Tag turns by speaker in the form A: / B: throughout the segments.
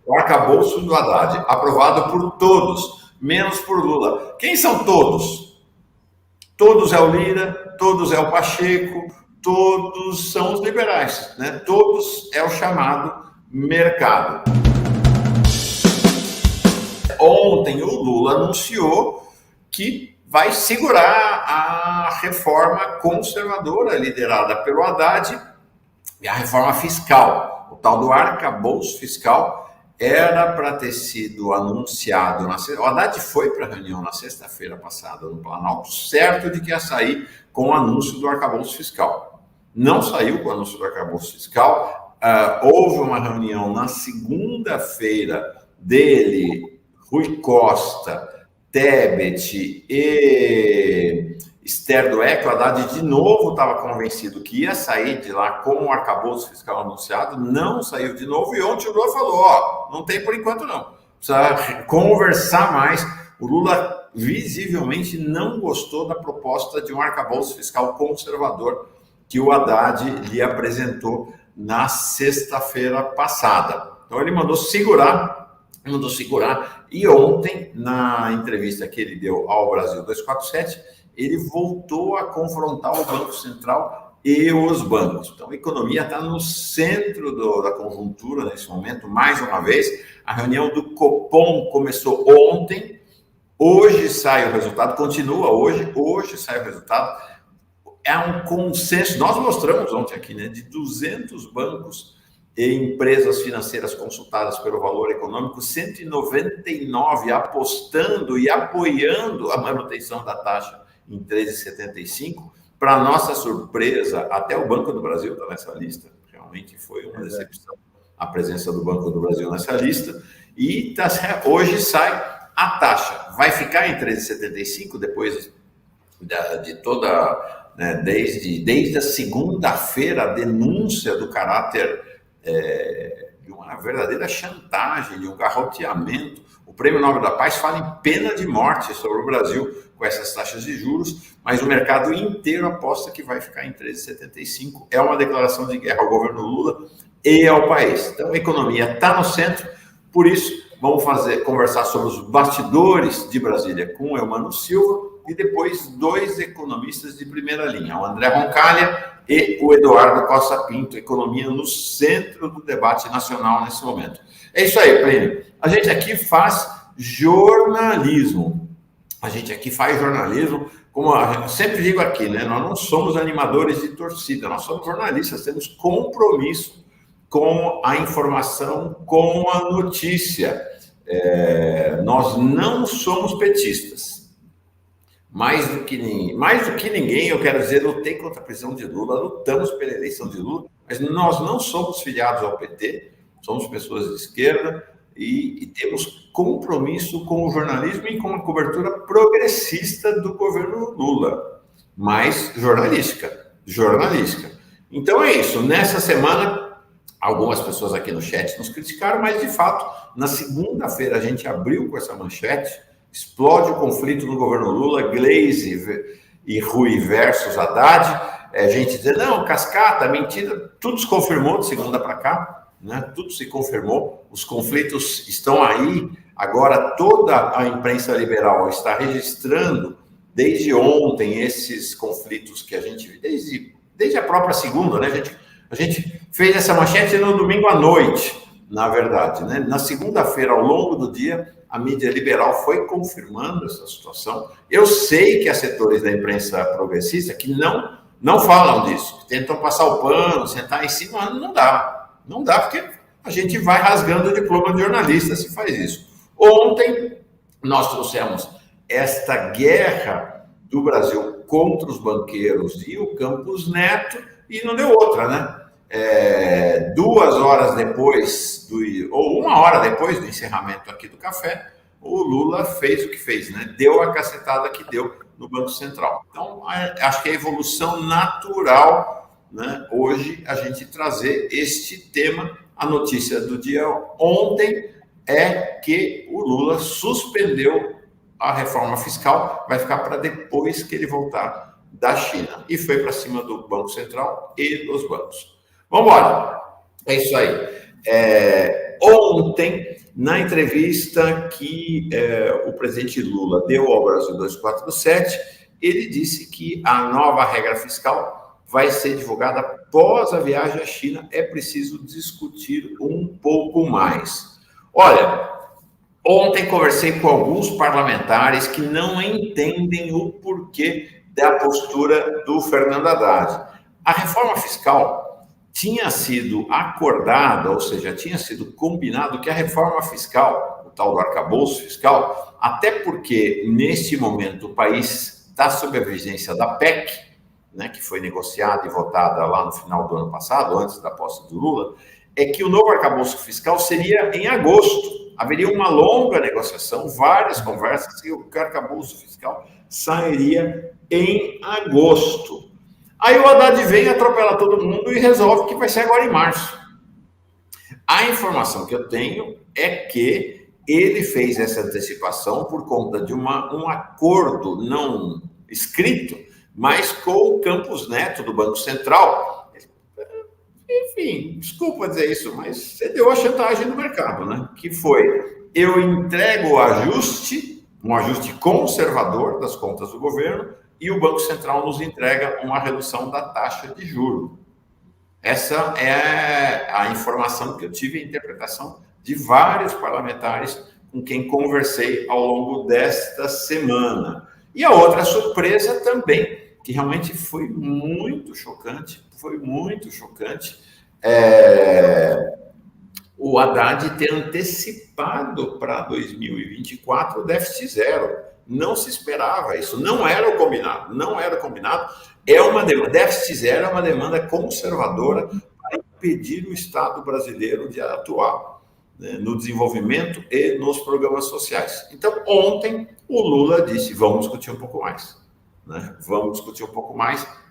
A: o arcabouço do Haddad, aprovado por todos, menos por Lula. Quem são todos? Todos é o Lira, todos é o Pacheco, todos são os liberais, né? Todos é o chamado mercado. Ontem o Lula anunciou que vai segurar a reforma conservadora liderada pelo Haddad e a reforma fiscal. O tal do arcabouço fiscal era para ter sido anunciado na sexta. O Haddad foi para a reunião na sexta-feira passada no Planalto, certo de que ia sair com o anúncio do arcabouço fiscal. Não saiu com o anúncio do arcabouço fiscal. Houve uma reunião na segunda-feira dele, Rui Costa, Tebet e Esther Dweck. O Haddad de novo estava convencido que ia sair de lá com o arcabouço fiscal anunciado, não saiu de novo, e ontem o Lula falou, não tem por enquanto não, precisa conversar mais. O Lula visivelmente não gostou da proposta de um arcabouço fiscal conservador que o Haddad lhe apresentou na sexta-feira passada. Então ele mandou segurar, e ontem, na entrevista que ele deu ao Brasil 247, ele voltou a confrontar o Banco Central e os bancos. Então, a economia está no centro da conjuntura nesse momento, mais uma vez. A reunião do Copom começou ontem, hoje sai o resultado, continua hoje sai o resultado. É um consenso, nós mostramos ontem aqui, né, de 200 bancos e empresas financeiras consultadas pelo Valor Econômico, 199 apostando e apoiando a manutenção da taxa em 13,75. Para nossa surpresa, até o Banco do Brasil está nessa lista. Realmente foi uma decepção a presença do Banco do Brasil nessa lista. E hoje sai a taxa. Vai ficar em 13,75 depois de toda, né, desde a segunda-feira, a denúncia do caráter de uma verdadeira chantagem, de um garroteamento. O Prêmio Nobel da Paz fala em pena de morte sobre o Brasil com essas taxas de juros, mas o mercado inteiro aposta que vai ficar em 13,75. É uma declaração de guerra ao governo Lula e ao país. Então, a economia está no centro, por isso, vamos conversar sobre os bastidores de Brasília com o Eumano Silva e depois dois economistas de primeira linha, o André Roncalha e o Eduardo Costa Pinto. Economia no centro do debate nacional nesse momento. É isso aí, Plínio. A gente aqui faz jornalismo. Como eu sempre digo aqui, né? Nós não somos animadores de torcida, nós somos jornalistas, temos compromisso com a informação, com a notícia. Nós não somos petistas. Mais do que ninguém, eu quero dizer, lutei contra a prisão de Lula, lutamos pela eleição de Lula, mas nós não somos filiados ao PT, somos pessoas de esquerda e temos compromisso com o jornalismo e com a cobertura progressista do governo Lula, mas jornalística. Então é isso. Nessa semana, algumas pessoas aqui no chat nos criticaram, mas de fato, na segunda-feira a gente abriu com essa manchete: explode o conflito no governo Lula, Gleisi e Rui versus Haddad. A gente dizer, não, cascata, mentira, tudo se confirmou de segunda para cá, né? Tudo se confirmou, os conflitos estão aí. Agora toda a imprensa liberal está registrando desde ontem esses conflitos que a gente viu, desde a própria segunda, né? A gente fez essa manchete no domingo à noite, na verdade, né? Na segunda-feira, ao longo do dia, a mídia liberal foi confirmando essa situação. Eu sei que há setores da imprensa progressista que não falam disso, que tentam passar o pano, sentar em cima, não dá. Não dá, porque a gente vai rasgando o diploma de jornalista se faz isso. Ontem, nós trouxemos esta guerra do Brasil contra os banqueiros e o Campos Neto, e não deu outra, né? 2 horas depois, ou 1 hora depois do encerramento aqui do café, o Lula fez o que fez, né? Deu a cacetada que deu no Banco Central. Então, acho que é a evolução natural, né? Hoje, a gente trazer este tema. A notícia do dia ontem é que o Lula suspendeu a reforma fiscal, vai ficar para depois que ele voltar da China. E foi para cima do Banco Central e dos bancos. Vamos embora. É isso aí. Ontem, na entrevista que o presidente Lula deu ao Brasil 247, ele disse que a nova regra fiscal vai ser divulgada após a viagem à China. É preciso discutir um pouco mais. Olha, ontem conversei com alguns parlamentares que não entendem o porquê da postura do Fernando Haddad. A reforma fiscal tinha sido acordada, ou seja, tinha sido combinado que a reforma fiscal, o tal do arcabouço fiscal, até porque neste momento o país está sob a vigência da PEC, né, que foi negociada e votada lá no final do ano passado, antes da posse do Lula, é que o novo arcabouço fiscal seria em agosto. Haveria uma longa negociação, várias conversas, e o arcabouço fiscal sairia em agosto. Aí o Haddad vem, atropela todo mundo e resolve que vai ser agora em março. A informação que eu tenho é que ele fez essa antecipação por conta de um acordo não escrito, mas com o Campos Neto, do Banco Central. Enfim, desculpa dizer isso, mas você deu a chantagem do mercado, né? Que foi, eu entrego o ajuste, um ajuste conservador das contas do governo, e o Banco Central nos entrega uma redução da taxa de juros. Essa é a informação que eu tive, a interpretação de vários parlamentares com quem conversei ao longo desta semana. E a outra surpresa também, que realmente foi muito chocante, o Haddad ter antecipado para 2024 o déficit zero. Não se esperava isso, não era o combinado. É uma demanda, déficit zero é uma demanda conservadora para impedir o Estado brasileiro de atuar, né, no desenvolvimento e nos programas sociais. Então, ontem, o Lula disse, vamos discutir um pouco mais, né?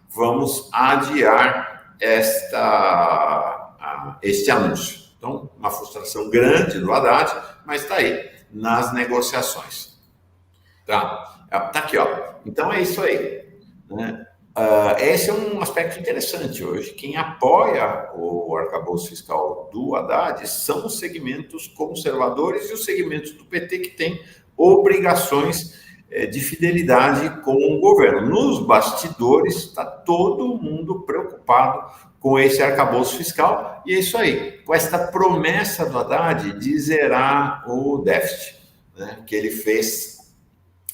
A: Vamos adiar este anúncio. Então, uma frustração grande do Haddad, mas está aí, nas negociações. Tá aqui, ó. Então é isso aí, né? Esse é um aspecto interessante hoje. Quem apoia o arcabouço fiscal do Haddad são os segmentos conservadores e os segmentos do PT que têm obrigações de fidelidade com o governo. Nos bastidores está todo mundo preocupado com esse arcabouço fiscal, e é isso aí, com esta promessa do Haddad de zerar o déficit, né, que ele fez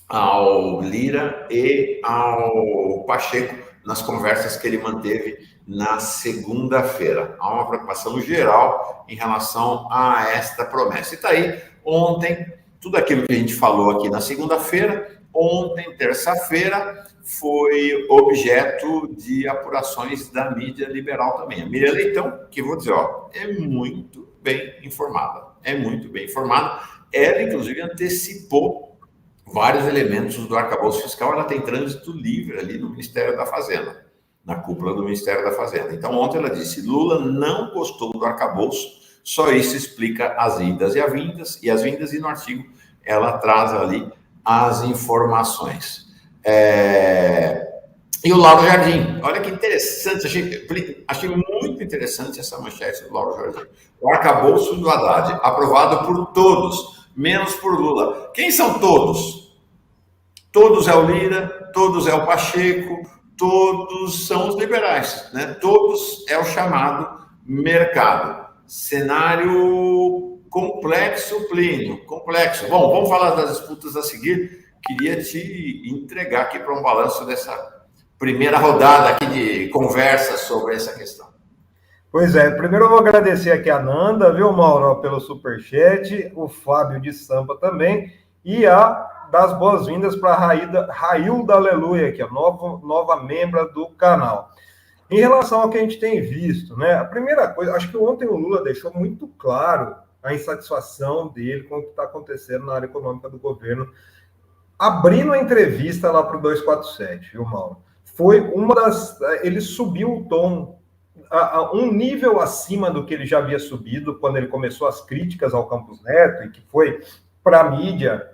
A: ao Lira e ao Pacheco nas conversas que ele manteve na segunda-feira. Há uma preocupação geral em relação a esta promessa. E está aí, ontem, tudo aquilo que a gente falou aqui na segunda-feira, ontem, terça-feira, foi objeto de apurações da mídia liberal também. A Miriam Leitão, que vou dizer, ó, é muito bem informada. Ela, inclusive, antecipou vários elementos do arcabouço fiscal. Ela tem trânsito livre ali no Ministério da Fazenda, na cúpula do Ministério da Fazenda. Então, ontem ela disse, Lula não gostou do arcabouço, só isso explica as idas e as vindas, e no artigo ela traz ali as informações. E o Lauro Jardim, olha que interessante, achei muito interessante essa manchete do Lauro Jardim. O arcabouço do Haddad, aprovado por todos, menos por Lula. Quem são todos? Todos é o Lira, todos é o Pacheco, todos são os liberais, né? Todos é o chamado mercado. Cenário complexo, Plínio, complexo. Bom, vamos falar das disputas a seguir. Queria te entregar aqui para um balanço dessa primeira rodada aqui de conversa sobre essa questão.
B: Pois é, primeiro eu vou agradecer aqui a Nanda, viu, Mauro, pelo superchat, o Fábio de Sampa também, e das boas-vindas para a Railda Aleluia, que é a nova membra do canal. Em relação ao que a gente tem visto, né, a primeira coisa, acho que ontem o Lula deixou muito claro a insatisfação dele com o que está acontecendo na área econômica do governo, abrindo a entrevista lá para o 247, viu, Mauro? Foi ele subiu o tom a um nível acima do que ele já havia subido quando ele começou as críticas ao Campos Neto, e que foi para a mídia,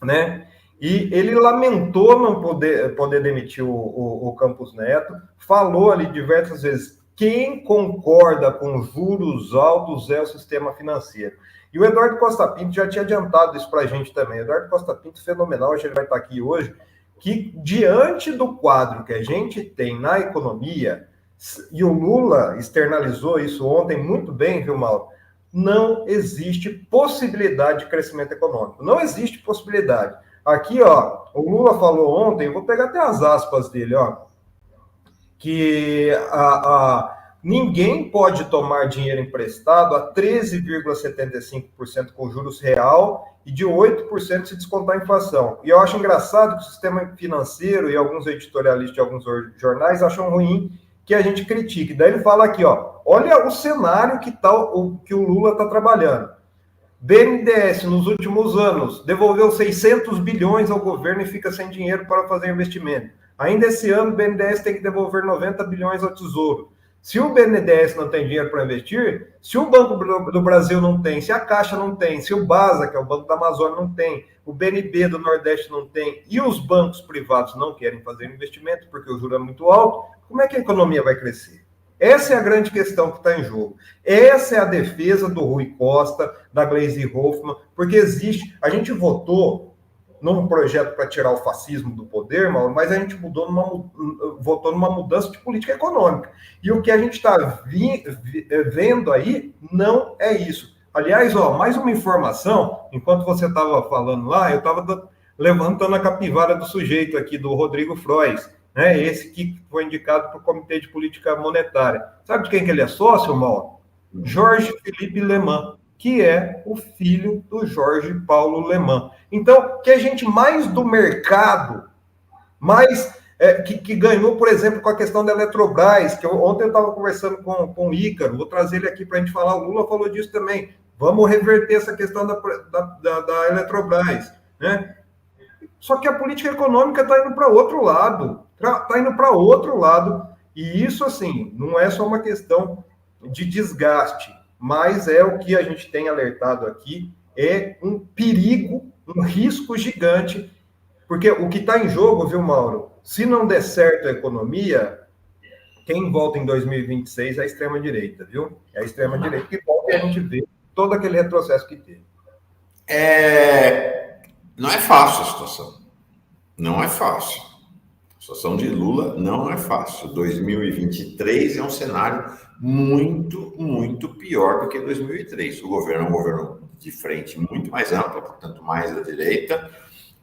B: né? E ele lamentou não poder demitir o Campos Neto, falou ali diversas vezes, quem concorda com juros altos é o sistema financeiro. E o Eduardo Costa Pinto já tinha adiantado isso para a gente também. O Eduardo Costa Pinto, fenomenal, acho que ele vai estar aqui hoje, que diante do quadro que a gente tem na economia, e o Lula externalizou isso ontem muito bem, viu, Mauro? Não existe possibilidade de crescimento econômico. Não existe possibilidade. Aqui, ó, o Lula falou ontem, vou pegar até as aspas dele, ó, que ninguém pode tomar dinheiro emprestado a 13,75% com juros real e de 8% se descontar a inflação. E eu acho engraçado que o sistema financeiro e alguns editorialistas de alguns jornais acham ruim que a gente critique. Daí ele fala aqui, ó, olha o cenário que o Lula está trabalhando. BNDES, nos últimos anos, devolveu 600 bilhões ao governo e fica sem dinheiro para fazer investimento. Ainda esse ano, o BNDES tem que devolver 90 bilhões ao Tesouro. Se o BNDES não tem dinheiro para investir, se o Banco do Brasil não tem, se a Caixa não tem, se o BASA, que é o Banco da Amazônia, não tem, o BNB do Nordeste não tem, e os bancos privados não querem fazer investimento porque o juro é muito alto, como é que a economia vai crescer? Essa é a grande questão que está em jogo. Essa é a defesa do Rui Costa, da Gleisi Hoffmann, porque existe... A gente votou num projeto para tirar o fascismo do poder, Mauro, mas a gente votou numa mudança de política econômica. E o que a gente está vendo aí não é isso. Aliás, ó, mais uma informação, enquanto você estava falando lá, eu estava levantando a capivara do sujeito aqui, do Rodrigo Frois, né? Esse que foi indicado para o Comitê de Política Monetária. Sabe de quem que ele é sócio, Mauro? Jorge Felipe Lemann, que é o filho do Jorge Paulo Lemann. Então, que a gente mais do mercado, mais que ganhou, por exemplo, com a questão da Eletrobras, que ontem eu estava conversando com o Ícaro, vou trazer ele aqui para a gente falar, o Lula falou disso também, vamos reverter essa questão da Eletrobras, né? Só que a política econômica está indo para outro lado, e isso, assim, não é só uma questão de desgaste, mas é o que a gente tem alertado aqui, é um perigo, um risco gigante, porque o que está em jogo, viu, Mauro? Se não der certo a economia, quem volta em 2026 é a extrema-direita, viu? É a extrema-direita que volta e a gente vê todo aquele retrocesso que teve.
A: Não é fácil a situação. Não é fácil. A situação de Lula não é fácil. 2023 é um cenário muito, muito pior do que 2003. O governo é um governo de frente muito mais ampla, portanto, mais à direita.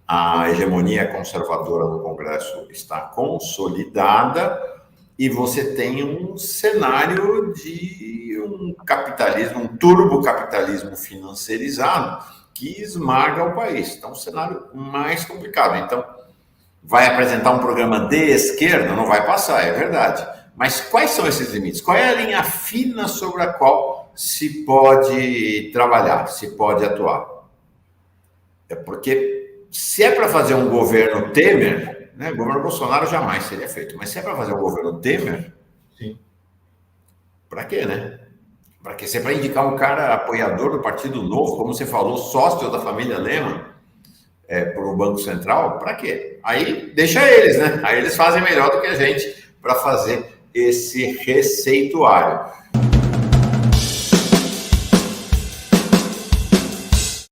A: A hegemonia conservadora no Congresso está consolidada e você tem um cenário de um capitalismo, um turbocapitalismo financeirizado que esmaga o país. Então, um cenário mais complicado. Então, vai apresentar um programa de esquerda? Não vai passar, é verdade. Mas quais são esses limites? Qual é a linha fina sobre a qual se pode trabalhar, se pode atuar? É porque se é para fazer um governo Temer, né, o governo Bolsonaro jamais seria feito, mas se é para fazer um governo Temer,
B: sim,
A: para quê, né? Para quê? Se é para indicar um cara apoiador do Partido Novo, como você falou, sócio da família Lema, para o Banco Central, para quê? Aí deixa eles, né? Aí eles fazem melhor do que a gente para fazer esse receituário.